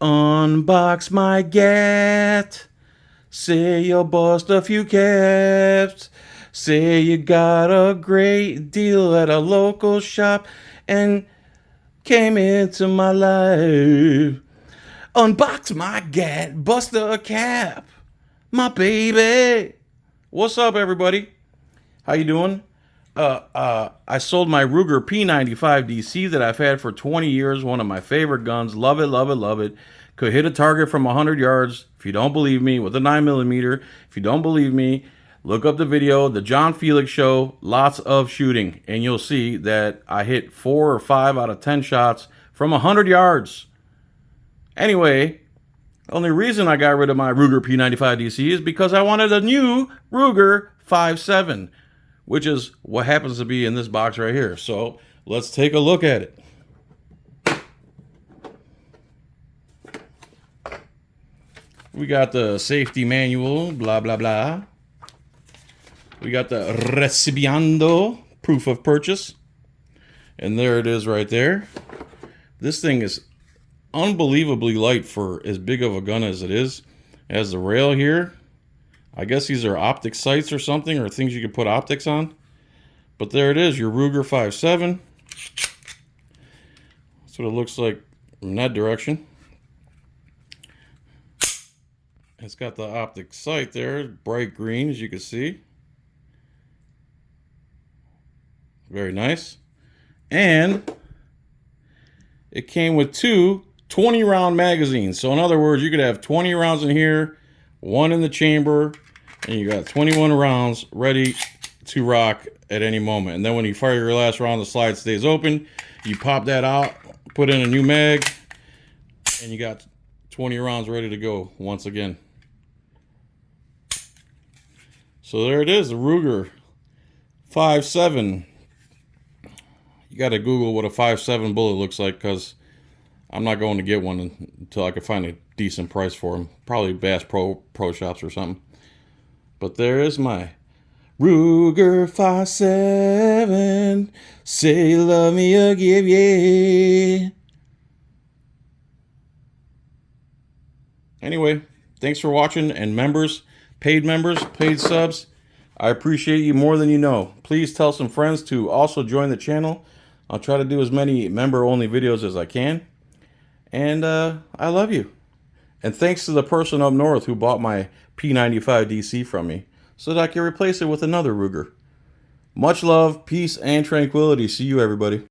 Unbox my gat. Say you'll bust a few caps. Say you got a great deal at a local shop and came into my life. Unbox my gat, bust a cap, my baby. What's up, everybody? How you doing? I sold my Ruger P95 DC that I've had for 20 years. One of my favorite guns. Love it, love it, love it. Could hit a target from 100 yards. If you don't believe me, with a 9mm. If you don't believe me, look up the video, the John Felix Show. Lots of shooting, and you'll see that I hit 4 or 5 out of 10 shots from 100 yards. Anyway, the only reason I got rid of my Ruger P95 DC is because I wanted a new Ruger 5.7. Which is what happens to be in this box right here. So let's take a look at it. We got the safety manual, blah, blah, blah. We got the recibiendo, proof of purchase. And there it is right there. This thing is unbelievably light for as big of a gun as it is. It has the rail here. I guess these are optic sights or something, or things you can put optics on. But there it is, your Ruger 5.7. That's what it looks like in that direction. It's got the optic sight there, bright green, as you can see. Very nice. And it came with two 20-round magazines. So in other words, you could have 20 rounds in here, one in the chamber, and you got 21 rounds ready to rock at any moment. And then when you fire your last round, the slide stays open. You pop that out, put in a new mag, and you got 20 rounds ready to go once again. So there it is, the Ruger 5.7. You got to Google what a 5.7 bullet looks like, because I'm not going to get one until I can find a decent price for them. Probably Bass Pro Shops or something. But there is my Ruger 5.7. Say you love me, I'll give you. Anyway, thanks for watching, and members, paid subs, I appreciate you more than you know. Please tell some friends to also join the channel. I'll try to do as many member-only videos as I can. And I love you. And thanks to the person up north who bought my P95 DC from me so that I can replace it with another Ruger. Much love, peace, and tranquility. See you, everybody.